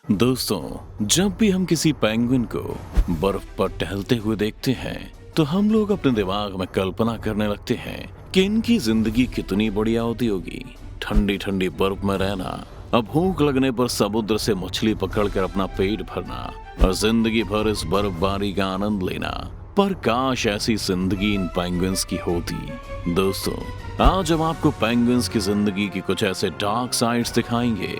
दोस्तों, जब भी हम किसी पेंगुइन को बर्फ पर टहलते हुए देखते हैं तो हम लोग अपने दिमाग में कल्पना करने लगते हैं कि इनकी जिंदगी कितनी बढ़िया होती होगी। ठंडी ठंडी बर्फ में रहना, अब भूख लगने पर समुद्र से मछली पकड़कर अपना पेट भरना और जिंदगी भर इस बर्फबारी का आनंद लेना। पर काश ऐसी जिंदगी इन पेंगुइन्स की होती। दोस्तों, आज हम आपको पेंगुइन्स की जिंदगी की कुछ ऐसे डार्क साइड्स दिखाएंगे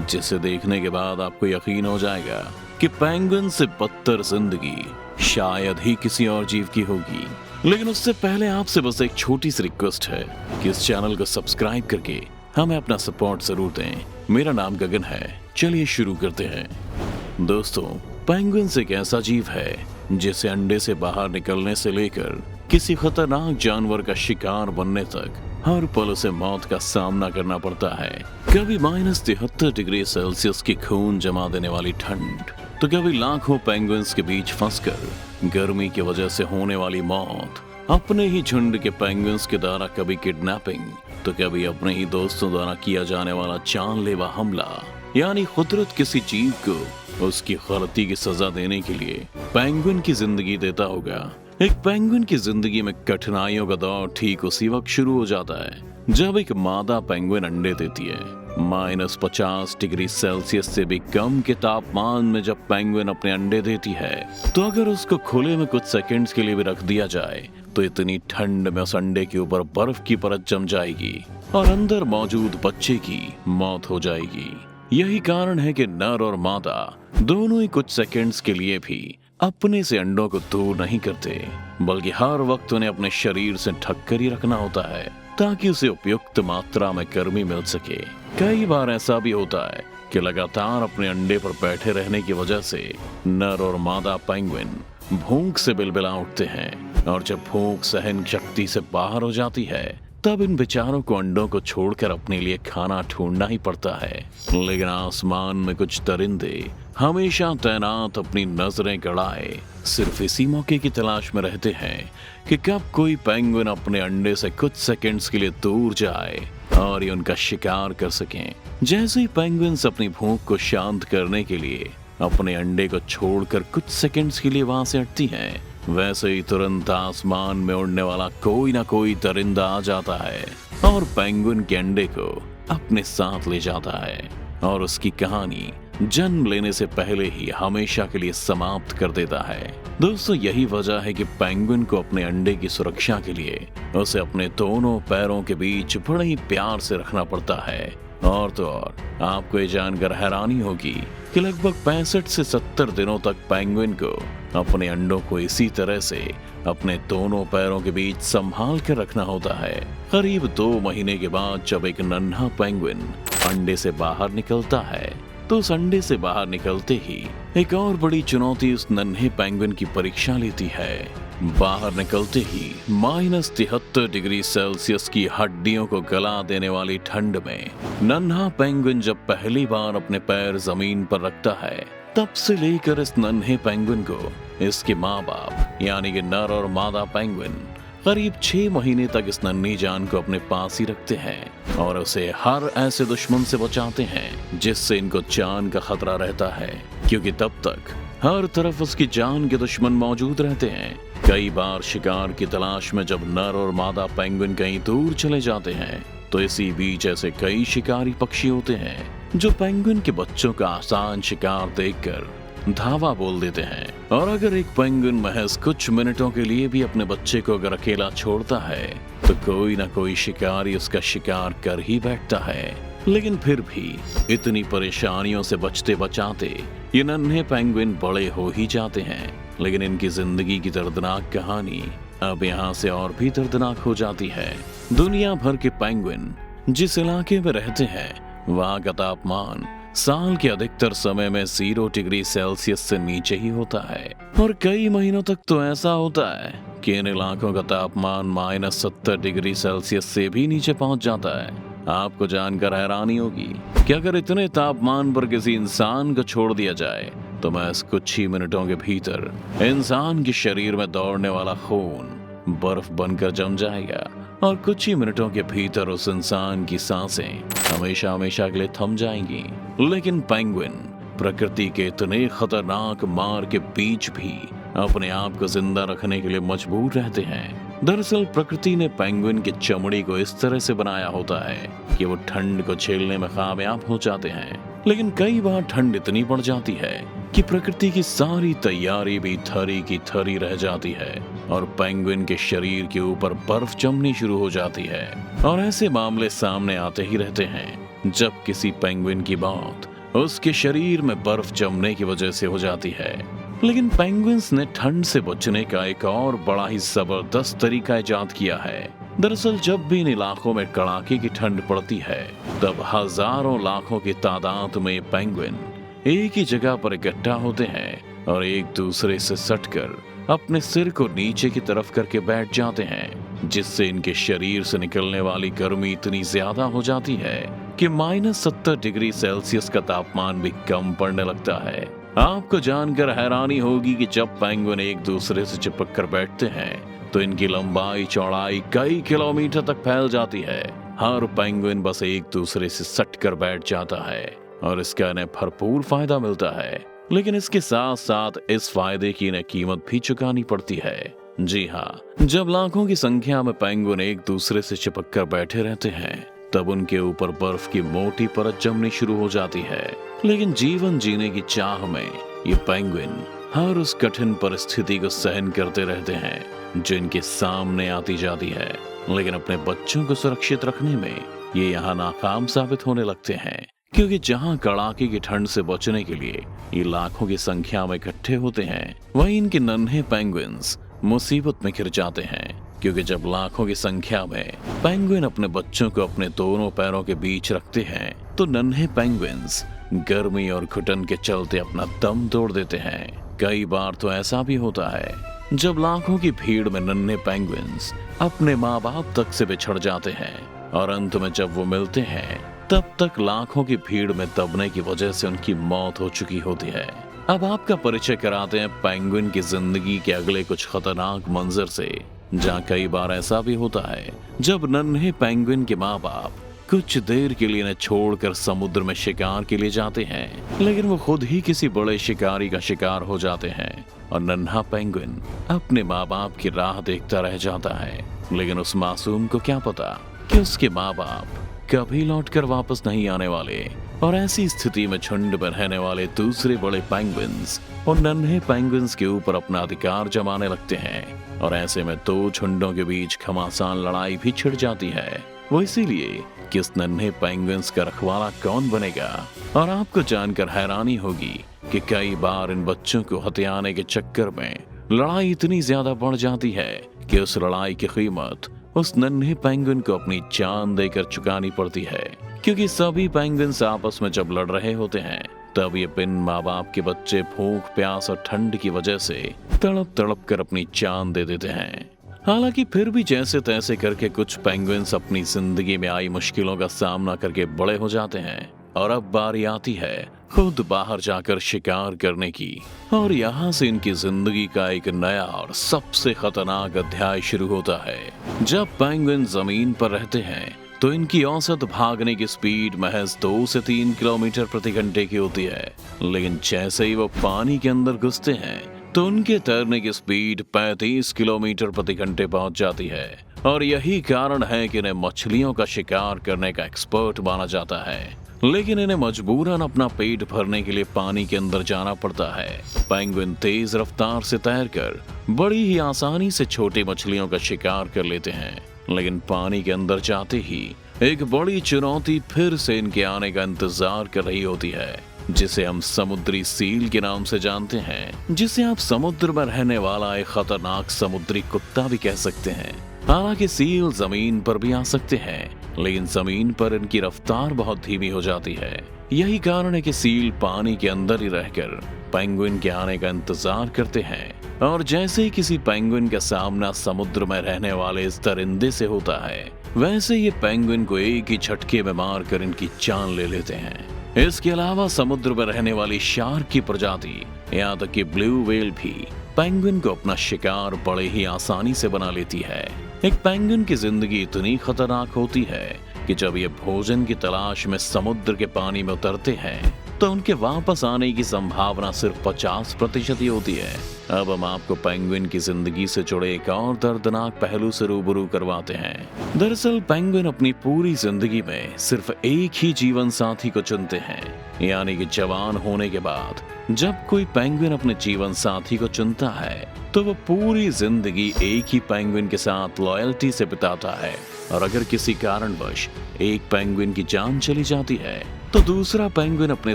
जिसे देखने के बाद आपको यकीन हो जाएगा कि पेंगुइन से बदतर जिंदगी शायद ही किसी और जीव की होगी। लेकिन उससे पहले आपसे बस एक छोटी सी रिक्वेस्ट है कि इस चैनल को सब्सक्राइब करके हमें अपना सपोर्ट जरूर दें। मेरा नाम गगन है, चलिए शुरू करते हैं। दोस्तों, पेंगुइन एक ऐसा जीव है जिसे अंडे से बाहर निकलने से लेकर किसी खतरनाक जानवर का शिकार बनने तक हर पल उसे मौत का सामना करना पड़ता है। कभी -73 डिग्री सेल्सियस की खून जमा देने वाली ठंड, तो कभी लाखों पेंगुइन्स के बीच फंसकर गर्मी की वजह से होने वाली मौत, अपने ही झुंड के पेंगुइन्स के द्वारा कभी किडनैपिंग, तो कभी अपने ही दोस्तों द्वारा किया जाने वाला जानलेवा हमला। यानी कुदरत किसी जीव को उसकी गलती की सजा देने के लिए पेंगुइन की जिंदगी देता होगा। एक पेंगुइन की जिंदगी में कठिनाइयों का दौर ठीक उसी वक्त शुरू हो जाता है जब एक मादा पेंगुइन अंडे देती है। -50 डिग्री सेल्सियस से भी कम के तापमान में जब पेंगुइन अपने अंडे देती है, तो अगर उसको खुले में कुछ सेकंड्स के लिए भी रख दिया जाए तो इतनी ठंड में उस अंडे के ऊपर बर्फ की परत जम जाएगी और अंदर मौजूद बच्चे की मौत हो जाएगी। यही कारण है कि नर और मादा दोनों ही कुछ सेकंड्स के लिए भी अपने से अंडों को दूर नहीं करते, बल्कि हर वक्त उन्हें अपने शरीर से ढक कर ही रखना होता है ताकि उसे उपयुक्त मात्रा में गर्मी मिल सके। कई बार ऐसा भी होता है कि लगातार अपने अंडे पर बैठे रहने की वजह से नर और मादा पेंगुइन भूख से बिलबिला उठते हैं, और जब भूख सहन शक्ति से बाहर हो जाती है तब इन बेचारों को अंडों को छोड़कर अपने लिए खाना ढूंढना ही पड़ता है। लेकिन आसमान में कुछ दरिंदे हमेशा तैनात अपनी नजरें गड़ाए सिर्फ इसी मौके की तलाश में रहते हैं कि कब कोई पेंगुइन अपने अंडे से कुछ सेकंड्स के लिए दूर जाए और ये उनका शिकार कर सकें। जैसे ही पेंगुइन्स अपनी भूख को शांत करने के लिए अपने अंडे को छोड़कर कुछ सेकंड्स के लिए वहां से हटती हैं, वैसे ही तुरंत आसमान में उड़ने वाला कोई ना कोई दरिंदा आ जाता है और पेंगुइन के अंडे को अपने साथ ले जाता है और उसकी कहानी जन्म लेने से पहले ही हमेशा के लिए समाप्त कर देता है। दोस्तों, यही वजह है कि पेंगुइन को अपने अंडे की सुरक्षा के लिए उसे अपने दोनों पैरों के बीच बड़े ही प्यार से रखना पड़ता है। और तो और आपको ये जानकर हैरानी होगी कि लगभग 65 से 70 दिनों तक पेंगुइन को अपने अंडों को इसी तरह से अपने दोनों पैरों के बीच संभाल कर रखना होता है। करीब 2 महीने के बाद जब एक नन्हा पेंगुइन अंडे से बाहर निकलता है, तो उस अंडे से बाहर निकलते ही एक और बड़ी चुनौती उस नन्हे पेंगुइन की परीक्षा लेती है। बाहर निकलते ही -73 डिग्री सेल्सियस की हड्डियों को गला देने वाली ठंड में नन्हा पेंगुइन जब पहली बार अपने पैर जमीन पर रखता है, तब से लेकर इस नन्हे पेंगुइन को इसके माँ बाप यानी कि नर और मादा पेंगुइन करीब 6 महीने तक इस नन्ही जान को अपने पास ही रखते हैं और उसे हर ऐसे दुश्मन से बचाते हैं जिससे इनको जान का खतरा रहता है, क्योंकि तब तक हर तरफ उसकी जान के दुश्मन मौजूद रहते हैं। कई बार शिकार की तलाश में जब नर और मादा पेंगुइन कहीं दूर चले जाते हैं, तो इसी बीच ऐसे कई शिकारी पक्षी होते हैं जो पेंगुइन के बच्चों का आसान शिकार देखकर धावा बोल देते हैं। और अगर एक पेंगुइन महज कुछ मिनटों के लिए भी अपने बच्चे को अगर अकेला छोड़ता है, तो कोई ना कोई शिकारी उसका शिकार कर ही बैठता है। लेकिन फिर भी इतनी परेशानियों से बचते बचाते ये नन्हे पेंगुइन बड़े हो ही जाते हैं। लेकिन इनकी जिंदगी की दर्दनाक कहानी अब यहाँ से और भी दर्दनाक हो जाती है। दुनिया भर के पेंगुइन जिस इलाके में रहते हैं, वहाँ का तापमान साल के अधिकतर समय में 0 डिग्री सेल्सियस से नीचे ही होता है, और कई महीनों तक तो ऐसा होता है कि इन इलाकों का तापमान -70 डिग्री सेल्सियस से भी नीचे पहुंच जाता है। आपको जानकर हैरानी होगी कि अगर इतने तापमान पर किसी इंसान को छोड़ दिया जाए, तो महज कुछ ही मिनटों के भीतर इंसान के शरीर में दौड़ने वाला खून बर्फ बनकर जम जाएगा और कुछ ही मिनटों के भीतर उस इंसान की सांसें हमेशा हमेशा के लिए थम जाएंगी। लेकिन पेंगुइन प्रकृति के इतने खतरनाक मार के बीच भी अपने आप को जिंदा रखने के लिए मजबूर रहते हैं। दरअसल प्रकृति ने पेंगुइन की चमड़ी को इस तरह से बनाया होता है कि वो ठंड को झेलने में कामयाब हो जाते हैं। लेकिन कई बार ठंड इतनी बढ़ जाती है कि प्रकृति की सारी तैयारी भी थरी की थरी रह जाती है और पेंगुइन के शरीर के ऊपर बर्फ जमनी शुरू हो जाती है। और ऐसे मामले सामने आते ही रहते हैं जब किसी पेंगुइन की मौत उसके शरीर में बर्फ जमने की वजह से हो जाती है। लेकिन पेंगुइन्स ने ठंड से बचने का एक और बड़ा ही जबरदस्त तरीका इजाद किया है। दरअसल जब भी इन इलाकों में कड़ाके की ठंड पड़ती है तब हजारों लाखों की तादाद में पेंगुइन एक ही जगह पर इकट्ठा होते हैं और एक दूसरे से सटकर अपने सिर को नीचे की तरफ करके बैठ जाते हैं, जिससे इनके शरीर से निकलने वाली गर्मी इतनी ज्यादा हो जाती है कि -70 डिग्री सेल्सियस का तापमान भी कम पड़ने लगता है। आपको जानकर हैरानी होगी कि जब पेंगुइन एक दूसरे से चिपक कर बैठते हैं तो इनकी लंबाई चौड़ाई कई किलोमीटर तक फैल जाती है। हर पेंगुइन बस एक दूसरे से सट कर बैठ जाता है और इसका इन्हें भरपूर फायदा मिलता है। लेकिन इसके साथ साथ इस फायदे की इन्हें कीमत भी चुकानी पड़ती है। जी हाँ, जब लाखों की संख्या में पेंगुइन एक दूसरे से चिपक कर बैठे रहते हैं तब उनके ऊपर बर्फ की मोटी परत जमनी शुरू हो जाती है। लेकिन जीवन जीने की चाह में ये पेंगुइन हर उस कठिन परिस्थिति को सहन करते रहते हैं जो इनके सामने आती जाती है। लेकिन अपने बच्चों को सुरक्षित रखने में ये यहाँ नाकाम साबित होने लगते हैं, क्योंकि जहाँ कड़ाके की ठंड से बचने के लिए ये लाखों की संख्या में इकट्ठे होते हैं, वहीं इनके नन्हे पेंगुइन्स मुसीबत में घिर जाते हैं। क्योंकि जब लाखों की संख्या में पेंगुइन अपने बच्चों को अपने दोनों पैरों के बीच रखते हैं तो नन्हे पेंगुइन्स गर्मी और घुटन के चलते अपना दम तोड़ देते हैं। कई बार तो ऐसा भी होता है जब लाखों की भीड़ में नन्हे पेंगुइन्स अपने माँ बाप तक से बिछड़ जाते हैं और अंत में जब वो मिलते हैं तब तक लाखों की भीड़ में दबने की वजह से उनकी मौत हो चुकी होती है। अब आपका परिचय कराते हैं पेंगुइन की जिंदगी के अगले कुछ खतरनाक मंजर से, जहाँ कई बार ऐसा भी होता है जब नन्हे पेंगुइन के माँ बाप कुछ देर के लिए इन्हें छोड़कर समुद्र में शिकार के लिए जाते हैं, लेकिन वो खुद ही किसी बड़े शिकारी का शिकार हो जाते हैं और नन्हा पेंगुइन अपने माँ बाप की राह देखता रह जाता है। लेकिन उस मासूम को क्या पता कि उसके माँ बाप कभी लौटकर वापस नहीं आने वाले। और ऐसी स्थिति में झुंड में रहने वाले दूसरे बड़े पेंगुइन्स और नन्हे पेंगुइन्स के ऊपर अपना अधिकार जमाने लगते हैं और ऐसे में दो झुंडों के बीच घमासान लड़ाई भी छिड़ जाती है। वो इसीलिए कि इस नन्हे पेंगुइन्स का रखवाला कौन बनेगा। और आपको जानकर हैरानी होगी कि कई बार इन बच्चों को हथियाने के चक्कर में लड़ाई इतनी ज्यादा बढ़ जाती है कि उस लड़ाई की कीमत उस नन्हे पेंगुइन को अपनी जान देकर चुकानी पड़ती है। क्योंकि सभी पेंगुइन्स आपस में जब लड़ रहे होते हैं तब ये बिन माँ बाप के बच्चे भूख, प्यास और ठंड की वजह से तड़प तड़प कर अपनी जान दे देते हैं। हालांकि फिर भी जैसे तैसे करके कुछ पेंगुइन्स अपनी जिंदगी में आई मुश्किलों का सामना करके बड़े हो जाते हैं और अब बारी आती है खुद बाहर जाकर शिकार करने की। और यहाँ से इनकी जिंदगी का एक नया और सबसे खतरनाक अध्याय शुरू होता है। जब पेंगुइन जमीन पर रहते हैं तो इनकी औसत भागने की स्पीड महज 2 से 3 किलोमीटर प्रति घंटे की होती है। लेकिन जैसे ही वो पानी के अंदर घुसते हैं तो उनके तैरने की स्पीड 35 किलोमीटर प्रति घंटे पहुंच जाती है। और यही कारण है कि इन्हें मछलियों का शिकार करने का एक्सपर्ट माना जाता है। लेकिन इन्हें मजबूरन अपना पेट भरने के लिए पानी के अंदर जाना पड़ता है। पेंगुइन तेज रफ्तार से तैरकर बड़ी ही आसानी से छोटी मछलियों का शिकार कर लेते हैं। लेकिन पानी के अंदर जाते ही एक बड़ी चुनौती फिर से इनके आने का इंतजार कर रही होती है, जिसे हम समुद्री सील के नाम से जानते हैं, जिसे आप समुद्र में रहने वाला एक खतरनाक समुद्री कुत्ता भी कह सकते हैं। हालांकि सील जमीन पर भी आ सकते हैं, लेकिन जमीन पर इनकी रफ्तार बहुत धीमी हो जाती है। यही कारण है कि सील पानी के अंदर ही रहकर पेंगुइन के आने का इंतजार करते हैं। और जैसे ही किसी पेंगुइन का सामना समुद्र में रहने वाले इस दरिंदे से होता है, वैसे ये पेंगुइन को एक ही झटके में मार कर इनकी जान ले लेते हैं। इसके अलावा समुद्र में रहने वाली शार्क की प्रजाति, यहाँ तक कि ब्लू व्हेल भी पेंगुइन को अपना शिकार बड़े ही आसानी से बना लेती है। एक पेंगुइन की जिंदगी इतनी खतरनाक होती है कि जब ये भोजन की तलाश में समुद्र के पानी में उतरते हैं तो उनके वापस आने की संभावना सिर्फ 50% ही होती है। अब हम आपको पेंगुइन की जिंदगी से जुड़े एक और दर्दनाक पहलू से रूबरू करवाते हैं। दरअसल पेंगुइन अपनी पूरी जिंदगी में सिर्फ एक ही जीवन साथी को चुनते हैं, यानी कि जवान होने के बाद जब कोई पेंगुइन अपने जीवन साथी को चुनता है तो वो पूरी जिंदगी एक ही पेंगुइन के साथ लॉयल्टी से बिताता है। और अगर किसी कारणवश एक पेंगुइन की जान चली जाती है तो दूसरा पेंगुइन अपने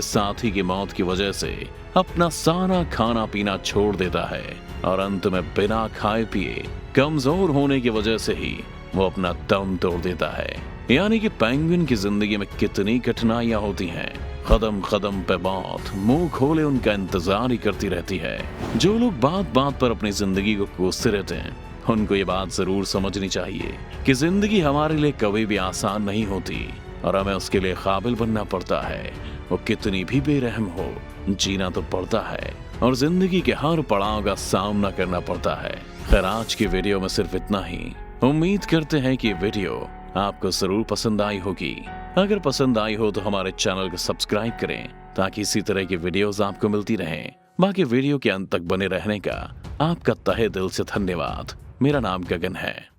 साथी की मौत की वजह से अपना सारा खाना पीना छोड़ देता है और अंत में बिना खाए पिए कमजोर होने की वजह से ही वो अपना दम तोड़ देता है। यानी कि पेंगुइन की जिंदगी में कितनी कठिनाइयां होती हैं, कदम कदम पे मौत मुंह खोले उनका इंतजार ही करती रहती है। जो लोग बात बात पर अपनी जिंदगी को कोसते रहते हैं उनको ये बात जरूर समझनी चाहिए कि जिंदगी हमारे लिए कभी भी आसान नहीं होती और हमें उसके लिए काबिल बनना पड़ता है। वो कितनी भी बेरहम हो, जीना तो पड़ता है और जिंदगी के हर पड़ाव का सामना करना पड़ता है। खैर, आज की वीडियो में सिर्फ इतना ही। उम्मीद करते हैं कि वीडियो आपको जरूर पसंद आई होगी। अगर पसंद आई हो तो हमारे चैनल को सब्सक्राइब करें ताकि इसी तरह की वीडियोस आपको मिलती रहें। बाकी वीडियो के अंत तक बने रहने का आपका तहे दिल से धन्यवाद। मेरा नाम गगन है।